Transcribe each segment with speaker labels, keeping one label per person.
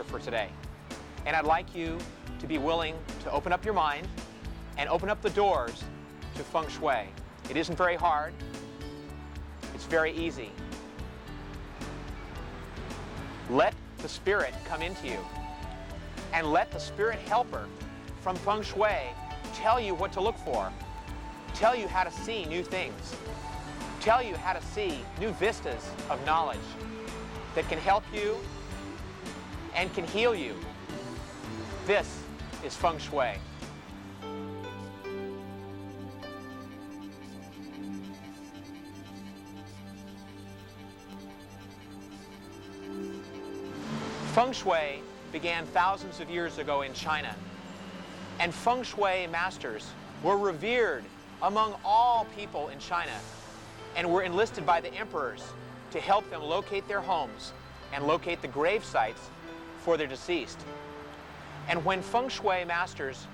Speaker 1: for today. And I'd like you to be willing to open up your mind and open up the doors to Feng Shui. It isn't very hard. It's very easy. Let the spirit come into you, and let the spirit helper from Feng Shui tell you what to look for, tell you how to see new things, tell you how to see new vistas of knowledge that can help you and can heal you. This is Feng Shui. Feng Shui began thousands of years ago in China, and Feng Shui masters were revered among all people in China and were enlisted by the emperors to help them locate their homes and locate the grave sites for their deceased. And when Feng Shui masters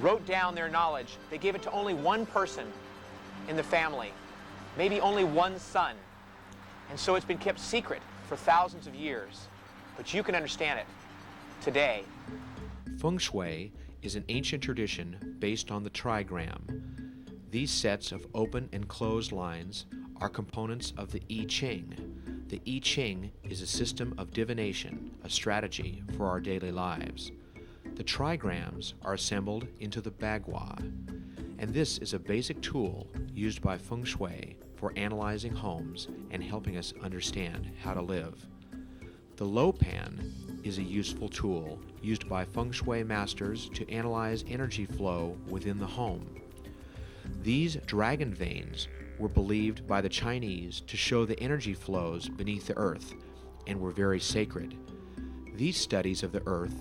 Speaker 1: wrote down their knowledge, they gave it to only one person in the family, maybe only one son. And so it's been kept secret for thousands of years. But you can understand it today.
Speaker 2: Feng Shui is an ancient tradition based on the trigram. These sets of open and closed lines are components of the I Ching. The I Ching is a system of divination, a strategy for our daily lives. The trigrams are assembled into the bagua, and this is a basic tool used by Feng Shui for analyzing homes and helping us understand how to live. The Lo Pan is a useful tool used by Feng Shui masters to analyze energy flow within the home. These dragon veins were believed by the Chinese to show the energy flows beneath the earth and were very sacred. These studies of the earth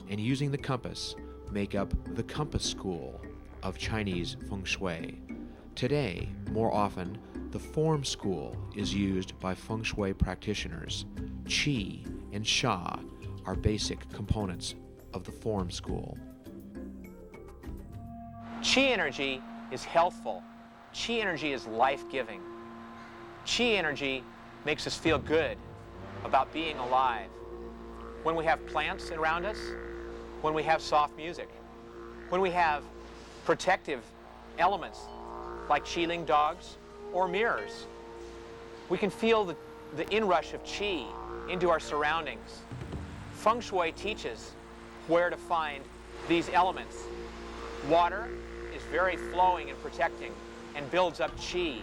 Speaker 2: and using the compass make up the compass school of Chinese Feng Shui. Today, more often, the form school is used by Feng Shui practitioners. Qi and Sha are basic components of the form school.
Speaker 1: Qi energy is healthful. Qi energy is life-giving. Qi energy makes us feel good about being alive. When we have plants around us, when we have soft music, when we have protective elements like Qiling dogs or mirrors, we can feel the inrush of Qi into our surroundings. Feng Shui teaches where to find these elements. Water is very flowing and protecting and builds up Qi.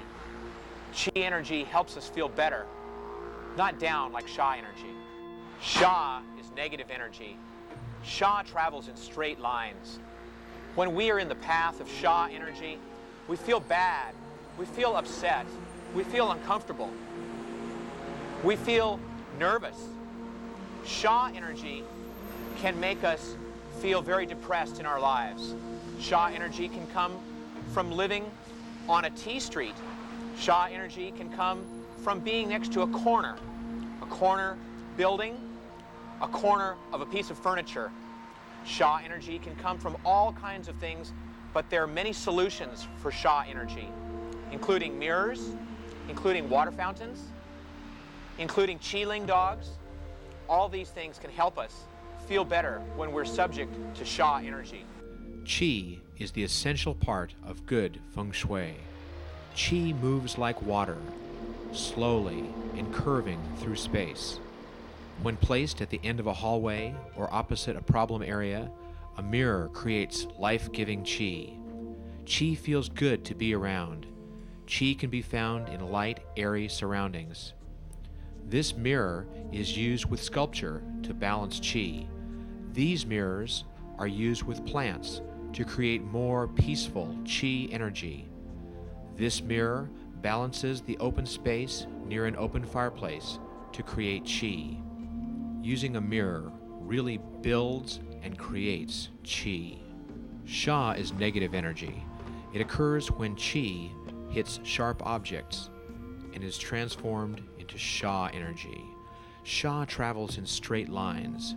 Speaker 1: Qi energy helps us feel better, not down like Sha energy. Sha is negative energy. Sha travels in straight lines. When we are in the path of Sha energy, we feel bad, we feel upset, we feel uncomfortable, we feel nervous. Sha energy can make us feel very depressed in our lives. Sha energy can come from living on a T street. Sha energy can come from being next to a corner building, a corner of a piece of furniture. Sha energy can come from all kinds of things, but there are many solutions for Sha energy, including mirrors, including water fountains, including Qiling dogs. All these things can help us feel better when we're subject to Sha energy.
Speaker 2: Qi is the essential part of good Feng Shui. Qi moves like water, slowly and curving through space. When placed at the end of a hallway or opposite a problem area, a mirror creates life-giving Qi. Qi feels good to be around. Qi can be found in light, airy surroundings. This mirror is used with sculpture to balance Qi. These mirrors are used with plants to create more peaceful Qi energy. This mirror balances the open space near an open fireplace to create Qi. Using a mirror really builds and creates Qi. Sha is negative energy. It occurs when Qi hits sharp objects and is transformed into Sha energy. Sha travels in straight lines.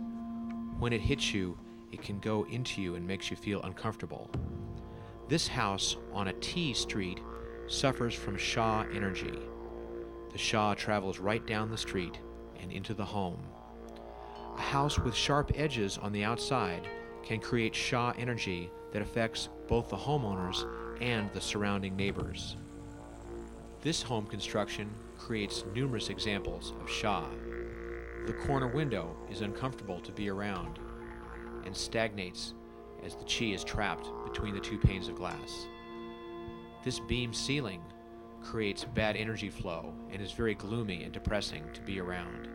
Speaker 2: When it hits you, it can go into you and makes you feel uncomfortable. This house on a T street suffers from Sha energy. The Sha travels right down the street and into the home. A house with sharp edges on the outside can create Sha energy that affects both the homeowners and the surrounding neighbors. This home construction creates numerous examples of Sha. The corner window is uncomfortable to be around and stagnates as the Qi is trapped between the two panes of glass. This beam ceiling creates bad energy flow and is very gloomy and depressing to be around.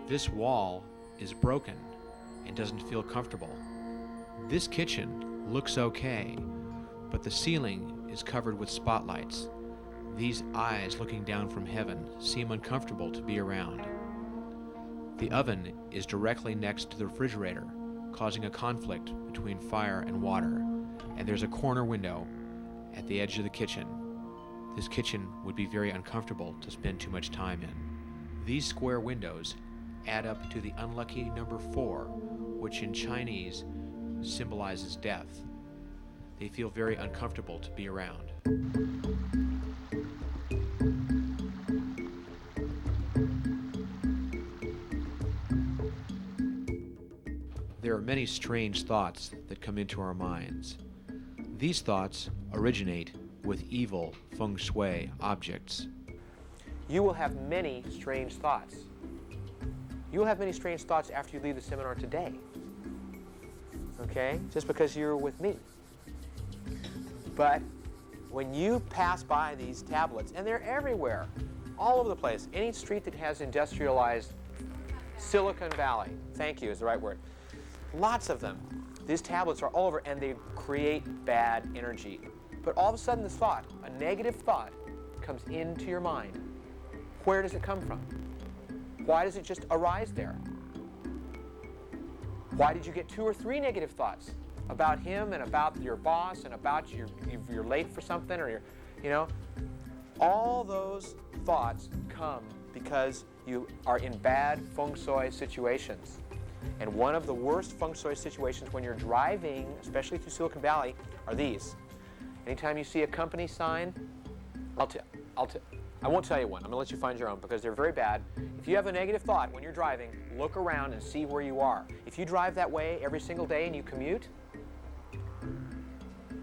Speaker 2: This wall is broken and doesn't feel comfortable. This kitchen looks okay, but the ceiling is covered with spotlights. These eyes looking down from heaven seem uncomfortable to be around. The oven is directly next to the refrigerator, causing a conflict between fire and water, and there's a corner window at the edge of the kitchen. This kitchen would be very uncomfortable to spend too much time in. These square windows add up to the unlucky number 4, which in Chinese symbolizes death. They feel very uncomfortable to be around. There are many strange thoughts that come into our minds. These thoughts originate with evil Feng Shui objects.
Speaker 1: You will have many strange thoughts. You will have many strange thoughts after you leave the seminar today. Okay? Just because you're with me. But when you pass by these tablets, and they're everywhere, all over the place, any street that has industrialized Silicon Valley, thank you is the right word, lots of them. These tablets are all over, and they create bad energy. But all of a sudden this thought, a negative thought, comes into your mind. Where does it come from? Why does it just arise there? Why did you get 2 or 3 negative thoughts about him and about your boss and about you're late for something, or all those thoughts come because you are in bad Feng Shui situations. And one of the worst Feng Shui situations when you're driving, especially through Silicon Valley, are these. Anytime you see a company sign, I won't tell you one. I'm going to let you find your own because they're very bad. If you have a negative thought when you're driving, look around and see where you are. If you drive that way every single day and you commute,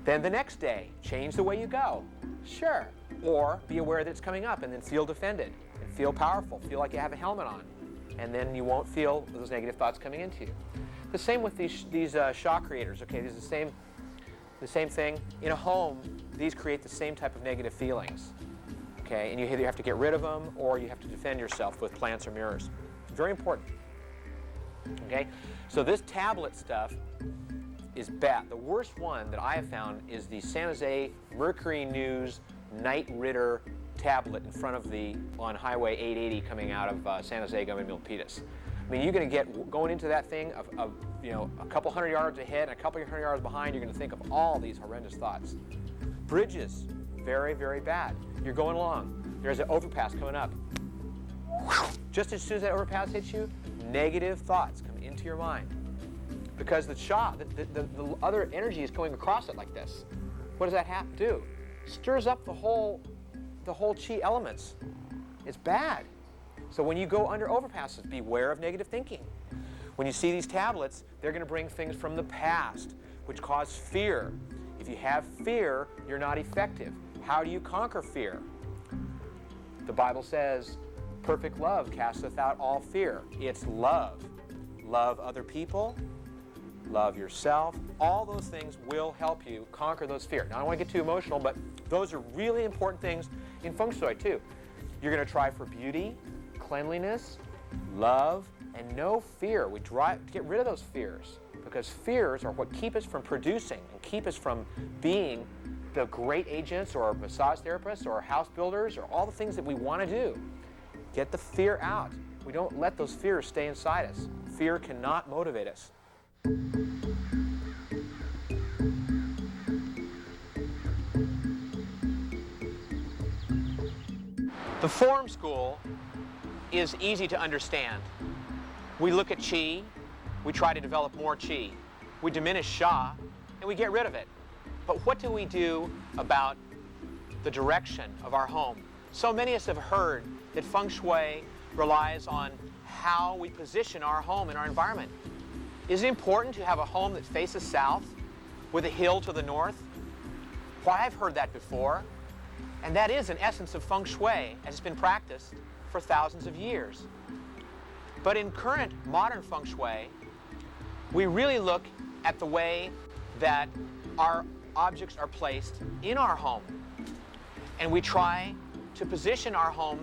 Speaker 1: then the next day, change the way you go. Sure. Or be aware that it's coming up and then feel defended and feel powerful. Feel like you have a helmet on. And then you won't feel those negative thoughts coming into you. The same with these Sha creators. Okay, these are the same thing. In a home, these create the same type of negative feelings. Okay, and you either have to get rid of them or you have to defend yourself with plants or mirrors. Very important. Okay, so this tablet stuff is bad. The worst one that I have found is the San Jose Mercury News Night Ritter tablet in front of on Highway 880 coming out of San Jose going to Milpitas. I mean, you're going to get going into that thing of a couple hundred yards ahead and a couple hundred yards behind. You're going to think of all these horrendous thoughts. Bridges, very, very bad. You're going along. There's an overpass coming up. Just as soon as that overpass hits you, negative thoughts come into your mind because the other energy is going across it like this. What does that do? Stirs up the whole Qi elements. It's bad. So when you go under overpasses, beware of negative thinking. When you see these tablets, they're going to bring things from the past, which cause fear. If you have fear, you're not effective. How do you conquer fear? The Bible says, perfect love casteth out all fear. It's love. Love other people, love yourself. All those things will help you conquer those fears. Now, I don't want to get too emotional, but those are really important things in Feng Shui, too. You're going to try for beauty, cleanliness, love, and no fear. We try to get rid of those fears because fears are what keep us from producing and keep us from being the great agents or massage therapists or house builders or all the things that we want to do. Get the fear out. We don't let those fears stay inside us. Fear cannot motivate us. The form school is easy to understand. We look at Qi, we try to develop more Qi. We diminish Sha, and we get rid of it. But what do we do about the direction of our home? So many of us have heard that Feng Shui relies on how we position our home and our environment. Is it important to have a home that faces south with a hill to the north? Why, I've heard that before. And that is an essence of Feng Shui as it's been practiced for thousands of years. But in current modern Feng Shui, we really look at the way that our objects are placed in our home. And we try to position our home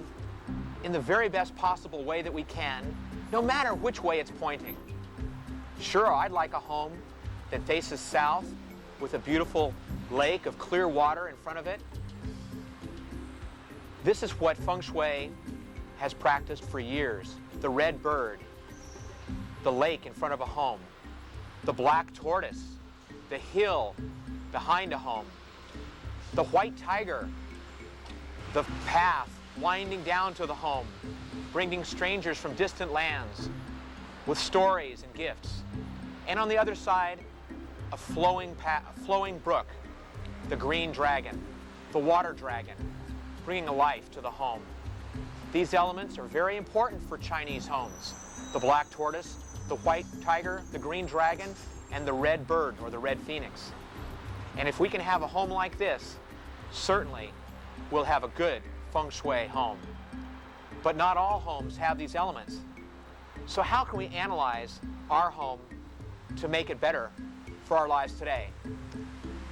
Speaker 1: in the very best possible way that we can, no matter which way it's pointing. Sure, I'd like a home that faces south with a beautiful lake of clear water in front of it. This is what Feng Shui has practiced for years. The red bird, the lake in front of a home, the black tortoise, the hill behind a home, the white tiger, the path winding down to the home, bringing strangers from distant lands with stories and gifts. And on the other side, a flowing brook, the green dragon, the water dragon, bringing a life to the home. These elements are very important for Chinese homes. The black tortoise, the white tiger, the green dragon, and the red bird or the red phoenix. And if we can have a home like this, certainly we'll have a good Feng Shui home. But not all homes have these elements. So how can we analyze our home to make it better for our lives today?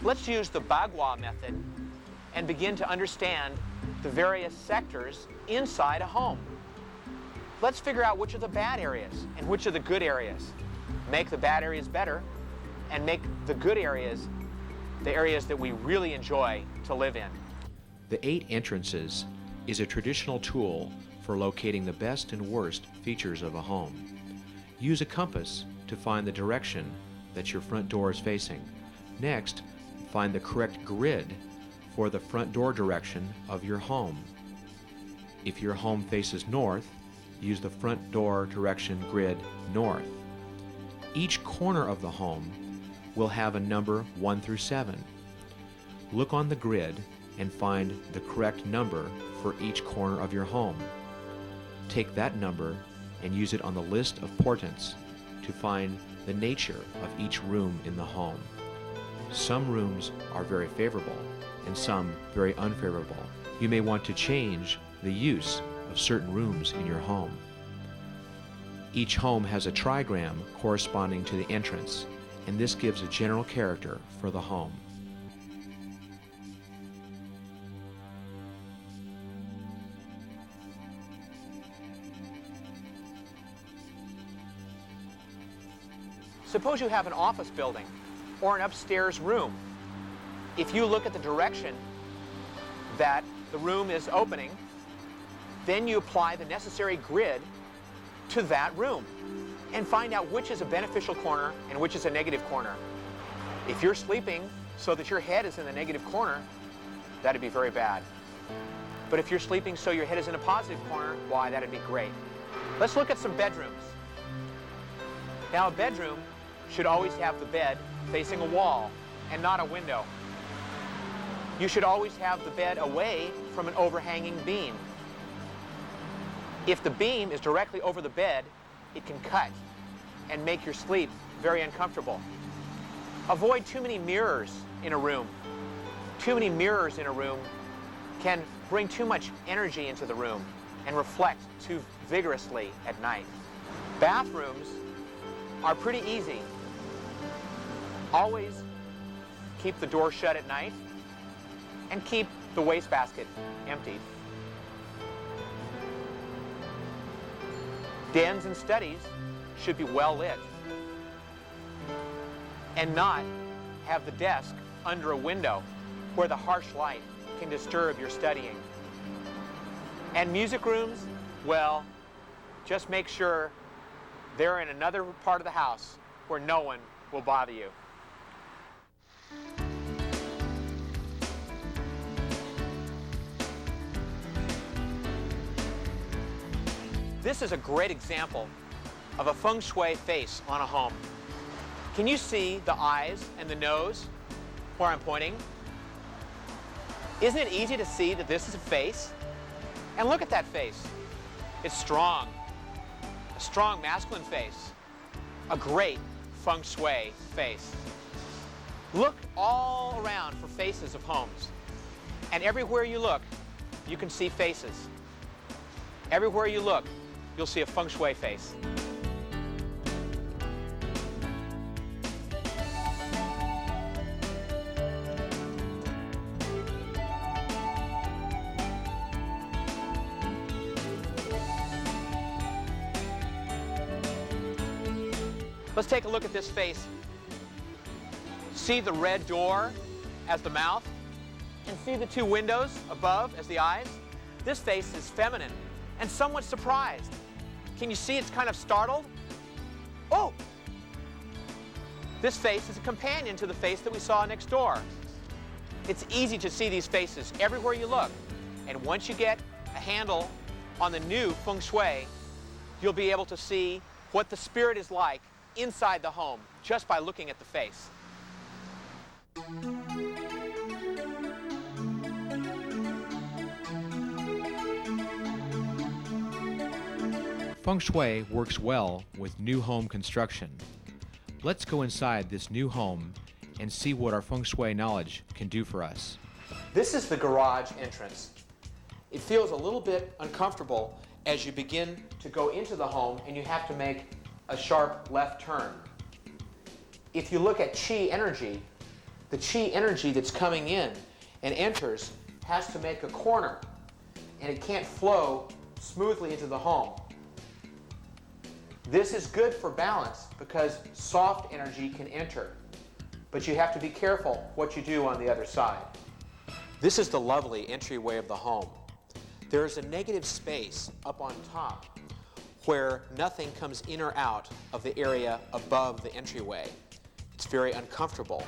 Speaker 1: Let's use the Bagua method and begin to understand the various sectors inside a home. Let's figure out which are the bad areas and which are the good areas. Make the bad areas better and make the good areas the areas that we really enjoy to live in.
Speaker 2: The 8 entrances is a traditional tool for locating the best and worst features of a home. Use a compass to find the direction that your front door is facing. Next, find the correct grid for the front door direction of your home. If your home faces north, use the front door direction grid north. Each corner of the home will have a number 1 through 7. Look on the grid and find the correct number for each corner of your home. Take that number and use it on the list of portents to find the nature of each room in the home. Some rooms are very favorable and some very unfavorable. You may want to change the use of certain rooms in your home. Each home has a trigram corresponding to the entrance, and this gives a general character for the home.
Speaker 1: Suppose you have an office building or an upstairs room. If you look at the direction that the room is opening, then you apply the necessary grid to that room and find out which is a beneficial corner and which is a negative corner. If you're sleeping so that your head is in the negative corner, that'd be very bad. But if you're sleeping so your head is in a positive corner, why, that'd be great. Let's look at some bedrooms. Now, a bedroom should always have the bed facing a wall and not a window. You should always have the bed away from an overhanging beam. If the beam is directly over the bed, it can cut and make your sleep very uncomfortable. Avoid too many mirrors in a room. Too many mirrors in a room can bring too much energy into the room and reflect too vigorously at night. Bathrooms are pretty easy. Always keep the door shut at night and keep the wastebasket emptied. Dens and studies should be well lit and not have the desk under a window where the harsh light can disturb your studying. And music rooms, well, just make sure they're in another part of the house where no one will bother you. This is a great example of a Feng Shui face on a home. Can you see the eyes and the nose where I'm pointing? Isn't it easy to see that this is a face? And look at that face. It's strong. strong masculine face, a great Feng Shui face. Look all around for faces of homes. And everywhere you look, you can see faces. Everywhere you look, you'll see a Feng Shui face. Let's take a look at this face. See the red door as the mouth, and see the two windows above as the eyes? This face is feminine and somewhat surprised. Can you see it's kind of startled? Oh! This face is a companion to the face that we saw next door. It's easy to see these faces everywhere you look. And once you get a handle on the new Feng Shui, you'll be able to see what the spirit is like inside the home just by looking at the face.
Speaker 2: Feng Shui works well with new home construction. Let's go inside this new home and see what our Feng Shui knowledge can do for us.
Speaker 1: This is the garage entrance. It feels a little bit uncomfortable as you begin to go into the home and you have to make a sharp left turn. If you look at Qi energy, the Qi energy that's coming in and enters has to make a corner, and it can't flow smoothly into the home. This is good for balance because soft energy can enter, but you have to be careful what you do on the other side. This is the lovely entryway of the home. There is a negative space up on top where nothing comes in or out of the area above the entryway. It's very uncomfortable.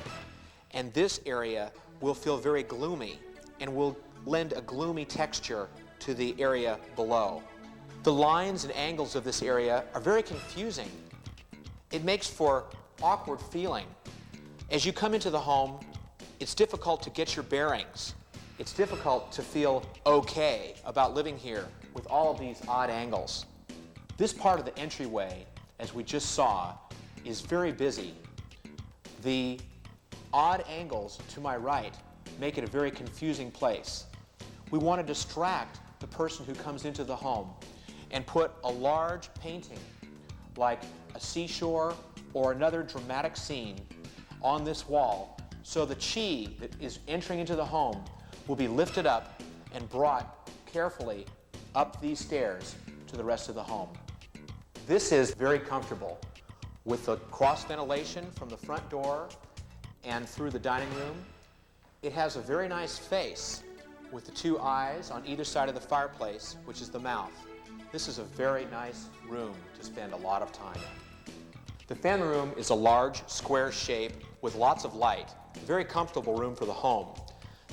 Speaker 1: And this area will feel very gloomy and will lend a gloomy texture to the area below. The lines and angles of this area are very confusing. It makes for awkward feeling. As you come into the home, it's difficult to get your bearings. It's difficult to feel okay about living here with all of these odd angles. This part of the entryway, as we just saw, is very busy. The odd angles to my right make it a very confusing place. We want to distract the person who comes into the home and put a large painting like a seashore or another dramatic scene on this wall so the Qi that is entering into the home will be lifted up and brought carefully up these stairs to the rest of the home. This is very comfortable with the cross ventilation from the front door and through the dining room. It has a very nice face with the two eyes on either side of the fireplace, which is the mouth. This is a very nice room to spend a lot of time in. The family room is a large square shape with lots of light, a very comfortable room for the home.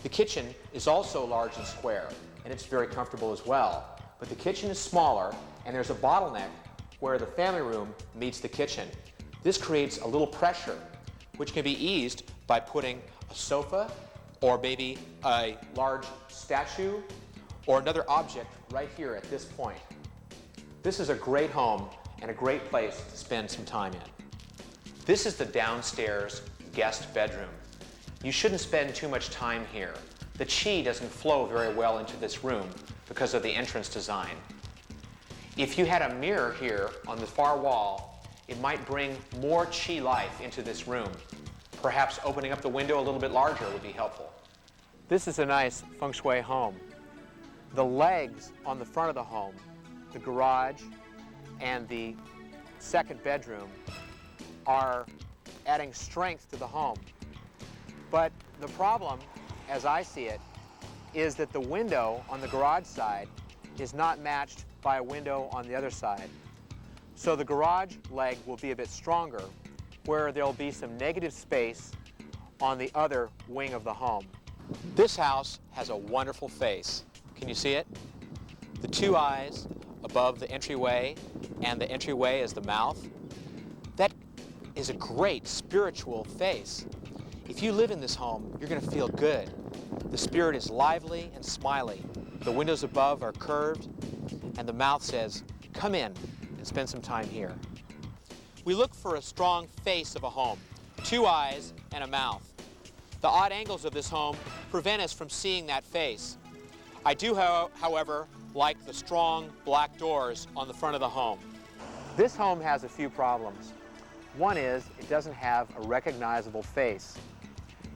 Speaker 1: The kitchen is also large and square, and it's very comfortable as well. But the kitchen is smaller, and there's a bottleneck where the family room meets the kitchen. This creates a little pressure, which can be eased by putting a sofa or maybe a large statue or another object right here at this point. This is a great home and a great place to spend some time in. This is the downstairs guest bedroom. You shouldn't spend too much time here. The Qi doesn't flow very well into this room because of the entrance design. If you had a mirror here on the far wall, it might bring more Qi life into this room. Perhaps opening up the window a little bit larger would be helpful. This is a nice Feng Shui home. The legs on the front of the home, the garage and the second bedroom, are adding strength to the home. But the problem, as I see it, is that the window on the garage side is not matched by a window on the other side. So the garage leg will be a bit stronger, where there'll be some negative space on the other wing of the home. This house has a wonderful face. Can you see it? The two eyes above the entryway, and the entryway is the mouth. That is a great spiritual face. If you live in this home, you're going to feel good. The spirit is lively and smiley. The windows above are curved, and the mouth says, "Come in and spend some time here. We look for a strong face of a home, 2 eyes and a mouth. The odd angles of this home prevent us from seeing that face. I do, however, like the strong black doors on the front of the home. This home has a few problems. One is it doesn't have a recognizable face.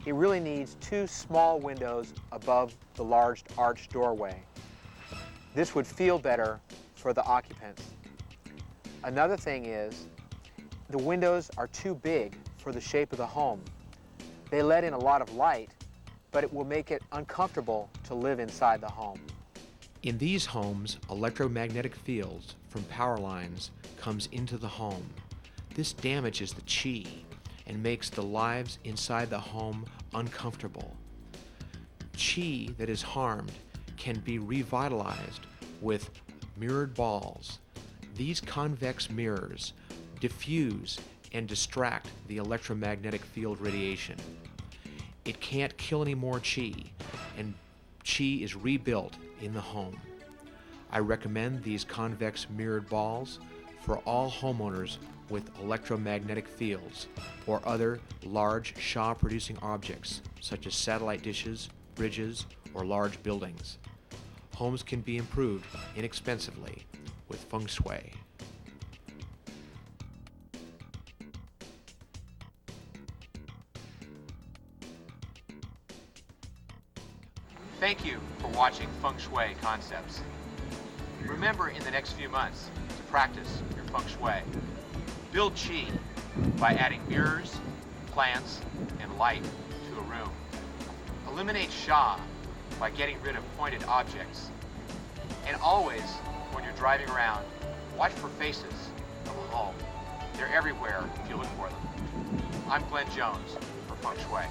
Speaker 1: It really needs 2 small windows above the large arched doorway. This would feel better for the occupants. Another thing is the windows are too big for the shape of the home. They let in a lot of light, but it will make it uncomfortable to live inside the home.
Speaker 2: In these homes, electromagnetic fields from power lines comes into the home. This damages the chi and makes the lives inside the home uncomfortable. Chi that is harmed can be revitalized with mirrored balls. These convex mirrors diffuse and distract the electromagnetic field radiation. It can't kill any more chi, and chi is rebuilt in the home. I recommend these convex mirrored balls for all homeowners with electromagnetic fields or other large Sha-producing objects such as satellite dishes, bridges, or large buildings. Homes can be improved inexpensively with Feng Shui.
Speaker 1: Thank you for watching Feng Shui Concepts. Remember in the next few months to practice your Feng Shui. Build Qi by adding mirrors, plants, and light to a room. Eliminate Sha by getting rid of pointed objects. And always, when you're driving around, watch for faces of a home. They're everywhere if you look for them. I'm Glen Jones for Feng Shui.